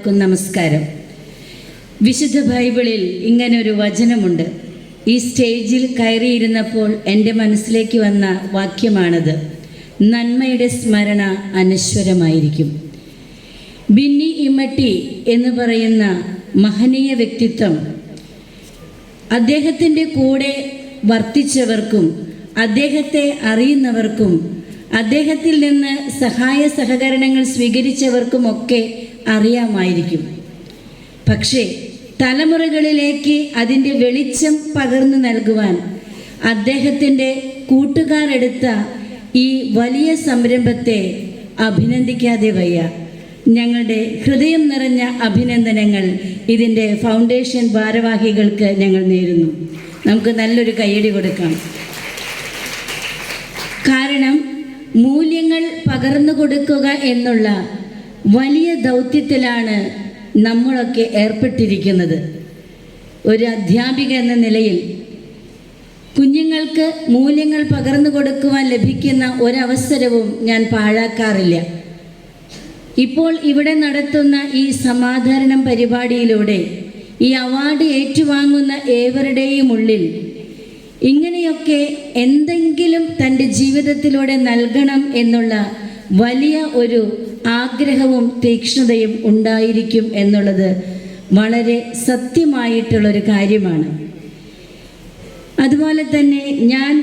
നമസ്കാരം. വിശുദ്ധ ബൈബിളിൽ ഇങ്ങനൊരു വചനമുണ്ട്. ഈ സ്റ്റേജിൽ കയറിയിരുന്നപ്പോൾ എൻ്റെ മനസ്സിലേക്ക് വന്ന വാക്യമാണത്. നന്മയുടെ സ്മരണ അനശ്വരമായിരിക്കും. ബിന്നി ഇമ്മട്ടി എന്ന് പറയുന്ന മഹനീയ വ്യക്തിത്വം അദ്ദേഹത്തിൻ്റെ കൂടെ വർത്തിച്ചവർക്കും അദ്ദേഹത്തെ അറിയുന്നവർക്കും അദ്ദേഹത്തിൽ നിന്ന് സഹായ സഹകരണങ്ങൾ സ്വീകരിച്ചവർക്കുമൊക്കെ അറിയാമായിരിക്കും. പക്ഷേ തലമുറകളിലേക്ക് അതിൻ്റെ വെളിച്ചം പകർന്നു നൽകുവാൻ അദ്ദേഹത്തിൻ്റെ കൂട്ടുകാരെടുത്ത ഈ വലിയ സംരംഭത്തെ അഭിനന്ദിക്കാതെ വയ്യ. ഞങ്ങളുടെ ഹൃദയം നിറഞ്ഞ അഭിനന്ദനങ്ങൾ ഇതിൻ്റെ ഫൗണ്ടേഷൻ ഭാരവാഹികൾക്ക് ഞങ്ങൾ നേരുന്നു. നമുക്ക് നല്ലൊരു കയ്യടി കൊടുക്കാം. കാരണം മൂല്യങ്ങൾ പകർന്നു കൊടുക്കുക എന്നുള്ള വലിയ ദൗത്യത്തിലാണ് നമ്മളൊക്കെ ഏർപ്പെട്ടിരിക്കുന്നത്. ഒരു അധ്യാപിക എന്ന നിലയിൽ കുഞ്ഞുങ്ങൾക്ക് മൂല്യങ്ങൾ പകർന്നു കൊടുക്കുവാൻ ലഭിക്കുന്ന ഒരവസരവും ഞാൻ പാഴാക്കാറില്ല. ഇപ്പോൾ ഇവിടെ നടത്തുന്ന ഈ സമാദരണം പരിപാടിയിലൂടെ ഈ അവാർഡ് ഏറ്റുവാങ്ങുന്ന ഏവരുടെയും ഉള്ളിൽ ഇങ്ങനെയൊക്കെ എന്തെങ്കിലും തൻ്റെ ജീവിതത്തിലൂടെ നൽകണം എന്നുള്ള വലിയ ഒരു ആഗ്രഹവും തീക്ഷ്ണതയും ഉണ്ടായിരിക്കും എന്നുള്ളത് വളരെ സത്യമായിട്ടുള്ളൊരു കാര്യമാണ്. അതുപോലെ തന്നെ ഞാൻ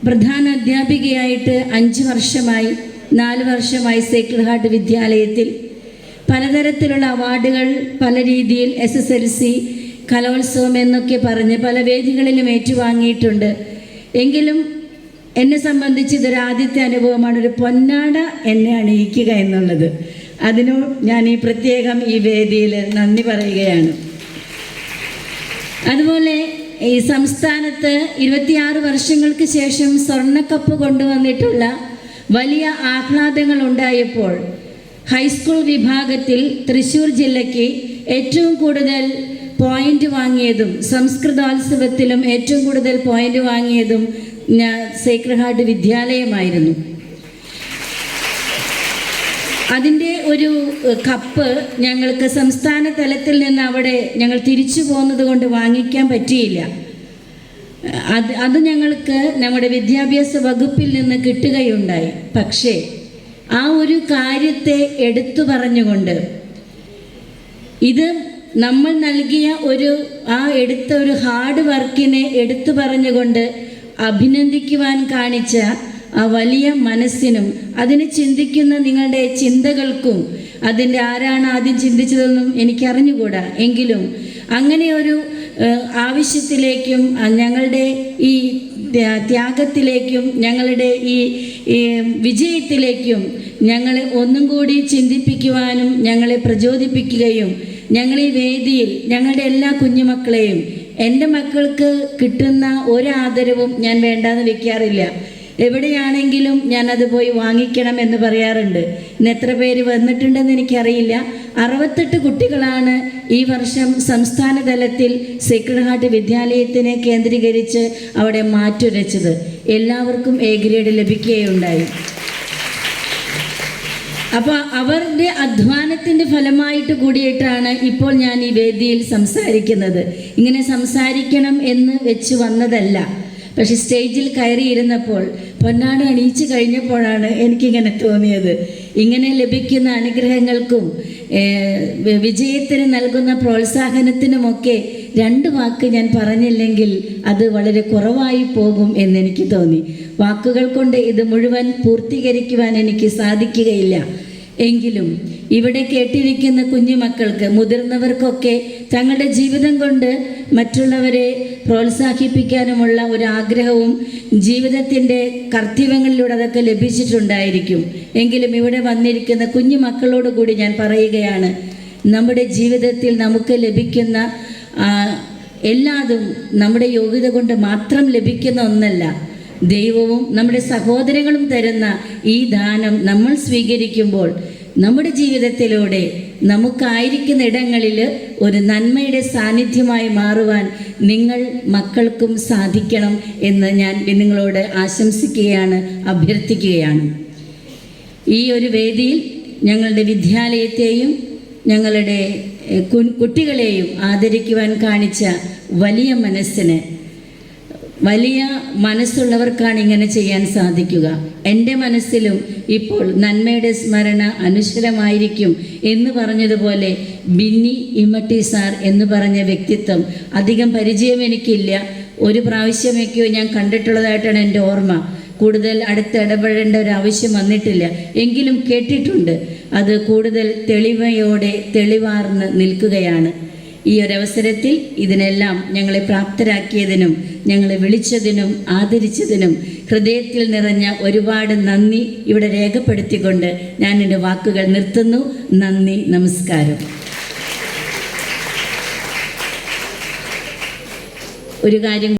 പ്രധാന അധ്യാപികയായിട്ട് 5 വർഷമായി 4 വർഷമായി സേക്രഡ് ഹാർട്ട് വിദ്യാലയത്തിൽ പലതരത്തിലുള്ള അവാർഡുകൾ പല രീതിയിൽ SSLC കലോത്സവം എന്നൊക്കെ പറഞ്ഞ് പല വേദികളിലും ഏറ്റുവാങ്ങിയിട്ടുണ്ട്. എങ്കിലും എന്നെ സംബന്ധിച്ച് ഇതൊരു ആദ്യത്തെ അനുഭവമാണ്. ഒരു പൊന്നാട എന്നെ അണിയിക്കുക എന്നുള്ളത്. അതിനു ഞാൻ ഈ പ്രത്യേകം ഈ വേദിയിൽ നന്ദി പറയുകയാണ്. അതുപോലെ ഈ സംസ്ഥാനത്ത് 26 വർഷങ്ങൾക്ക് ശേഷം സ്വർണ്ണക്കപ്പ് കൊണ്ടുവന്നിട്ടുള്ള വലിയ ആഹ്ലാദങ്ങൾ ഉണ്ടായപ്പോൾ ഹൈസ്കൂൾ വിഭാഗത്തിൽ തൃശ്ശൂർ ജില്ലയ്ക്ക് ഏറ്റവും കൂടുതൽ പോയിന്റ് വാങ്ങിയതും സംസ്കൃതോത്സവത്തിലും ഏറ്റവും കൂടുതൽ പോയിന്റ് വാങ്ങിയതും സേക്രഡ് ഹാർട്ട് വിദ്യാലയമായിരുന്നു. അതിൻ്റെ ഒരു കപ്പ് ഞങ്ങൾക്ക് സംസ്ഥാന തലത്തിൽ നിന്ന് അവിടെ ഞങ്ങൾ തിരിച്ചു പോകുന്നത് കൊണ്ട് വാങ്ങിക്കാൻ പറ്റിയില്ല. അത് ഞങ്ങൾക്ക് നമ്മുടെ വിദ്യാഭ്യാസ വകുപ്പിൽ നിന്ന് കിട്ടുകയുണ്ടായി. പക്ഷേ ആ ഒരു കാര്യത്തെ എടുത്തു പറഞ്ഞുകൊണ്ട് ഇത് നമ്മൾ നൽകിയ എടുത്ത ഒരു ഹാർഡ് വർക്കിനെ എടുത്തു പറഞ്ഞുകൊണ്ട് അഭിനന്ദിക്കുവാൻ കാണിച്ച ആ വലിയ മനസ്സിനും അതിനെ ചിന്തിക്കുന്ന നിങ്ങളുടെ ചിന്തകൾക്കും അതിൻ്റെ ആരാണ് ആദ്യം ചിന്തിച്ചതെന്നും എനിക്കറിഞ്ഞുകൂടാ. എങ്കിലും അങ്ങനെ ഒരു ആവശ്യത്തിലേക്കും ഞങ്ങളുടെ ഈ ത്യാഗത്തിലേക്കും ഞങ്ങളുടെ ഈ വിജയത്തിലേക്കും ഞങ്ങളെ ഒന്നും കൂടി ചിന്തിപ്പിക്കുവാനും ഞങ്ങളെ പ്രചോദിപ്പിക്കുകയും ഞങ്ങൾ ഈ വേദിയിൽ ഞങ്ങളുടെ എല്ലാ കുഞ്ഞുമക്കളെയും എൻ്റെ മക്കൾക്ക് കിട്ടുന്ന ഒരാദരവും ഞാൻ വേണ്ടാന്ന് വെക്കാറില്ല. എവിടെയാണെങ്കിലും ഞാനത് പോയി വാങ്ങിക്കണം എന്ന് പറയാറുണ്ട്. ഇന്ന് എത്ര പേര് വന്നിട്ടുണ്ടെന്ന് എനിക്കറിയില്ല. 68 കുട്ടികളാണ് ഈ വർഷം സംസ്ഥാന തലത്തിൽ സേക്രഡ് ഹാർട്ട് വിദ്യാലയത്തിനെ കേന്ദ്രീകരിച്ച് അവിടെ മാറ്റുരച്ചത്. എല്ലാവർക്കും A ഗ്രേഡ് ലഭിക്കുകയുണ്ടായി. അപ്പോൾ അവരുടെ അധ്വാനത്തിൻ്റെ ഫലമായിട്ട് കൂടിയിട്ടാണ് ഇപ്പോൾ ഞാൻ ഈ വേദിയിൽ സംസാരിക്കുന്നത്. ഇങ്ങനെ സംസാരിക്കണം എന്ന് വെച്ച് വന്നതല്ല. പക്ഷെ സ്റ്റേജിൽ കയറിയിരുന്നപ്പോൾ പൊന്നാട അണിയിച്ചു കഴിഞ്ഞപ്പോഴാണ് എനിക്കിങ്ങനെ തോന്നിയത്. ഇങ്ങനെ ലഭിക്കുന്ന അനുഗ്രഹങ്ങൾക്കും വിജയത്തിന് നൽകുന്ന പ്രോത്സാഹനത്തിനുമൊക്കെ 2 വാക്ക് ഞാൻ പറഞ്ഞില്ലെങ്കിൽ അത് വളരെ കുറവായി പോകും എന്നെനിക്ക് തോന്നി. വാക്കുകൾ കൊണ്ട് ഇത് മുഴുവൻ പൂർത്തീകരിക്കുവാൻ എനിക്ക് സാധിക്കുകയില്ല. എങ്കിലും ഇവിടെ കേട്ടിരിക്കുന്ന കുഞ്ഞുമക്കൾക്ക് മുതിർന്നവർക്കൊക്കെ തങ്ങളുടെ ജീവിതം കൊണ്ട് മറ്റുള്ളവരെ പ്രോത്സാഹിപ്പിക്കാനുമുള്ള ഒരു ആഗ്രഹവും ജീവിതത്തിൻ്റെ കർത്തവ്യങ്ങളിലൂടെ അതൊക്കെ ലഭിച്ചിട്ടുണ്ടായിരിക്കും. എങ്കിലും ഇവിടെ വന്നിരിക്കുന്ന കുഞ്ഞുമക്കളോട് കൂടി ഞാൻ പറയുകയാണ്, നമ്മുടെ ജീവിതത്തിൽ നമുക്ക് ലഭിക്കുന്ന എല്ലാതും നമ്മുടെ യോഗ്യത കൊണ്ട് മാത്രം ലഭിക്കുന്ന ഒന്നല്ല. ദൈവവും നമ്മുടെ സഹോദരങ്ങളും തരുന്ന ഈ ദാനം നമ്മൾ സ്വീകരിക്കുമ്പോൾ നമ്മുടെ ജീവിതത്തിലൂടെ നമുക്കായിരിക്കുന്ന ഇടങ്ങളിൽ ഒരു നന്മയുടെ സാന്നിധ്യമായി മാറുവാൻ നിങ്ങൾ മക്കൾക്കും സാധിക്കണം എന്ന് ഞാൻ നിങ്ങളോട് ആശംസിക്കുകയാണ്, അഭ്യർത്ഥിക്കുകയാണ്. ഈ ഒരു വേദിയിൽ ഞങ്ങളുടെ വിദ്യാലയത്തെയും ഞങ്ങളുടെ കുട്ടികളെയും ആദരിക്കുവാൻ കാണിച്ച വലിയ മനസ്സിന്, വലിയ മനസ്സുള്ളവർക്കാണ് ഇങ്ങനെ ചെയ്യാൻ സാധിക്കുക. എൻ്റെ മനസ്സിലും ഇപ്പോൾ നന്മയുടെ സ്മരണ അനുശ്വരമായിരിക്കും എന്ന് പറഞ്ഞതുപോലെ ബിന്നി ഇമ്മട്ടി സാർ എന്ന് പറഞ്ഞ വ്യക്തിത്വം അധികം പരിചയം എനിക്കില്ല. ഒരു പ്രാവശ്യമൊക്കെയോ ഞാൻ കണ്ടിട്ടുള്ളതായിട്ടാണ് എൻ്റെ ഓർമ്മ. കൂടുതൽ അടുത്ത് ഇടപെടേണ്ട ഒരു ആവശ്യം വന്നിട്ടില്ല, എങ്കിലും കേട്ടിട്ടുണ്ട്. അത് കൂടുതൽ തെളിവാർന്ന് നിൽക്കുകയാണ്. ഈ ഒരവസരത്തിൽ ഇതിനെല്ലാം ഞങ്ങളെ പ്രാപ്തരാക്കിയതിനും ഞങ്ങളെ വിളിച്ചതിനും ആദരിച്ചതിനും ഹൃദയത്തിൽ നിറഞ്ഞ ഒരുപാട് നന്ദി ഇവിടെ രേഖപ്പെടുത്തിക്കൊണ്ട് ഞാൻ എൻ്റെ വാക്കുകൾ നിർത്തുന്നു. നന്ദി, നമസ്കാരം. ഒരു കാര്യം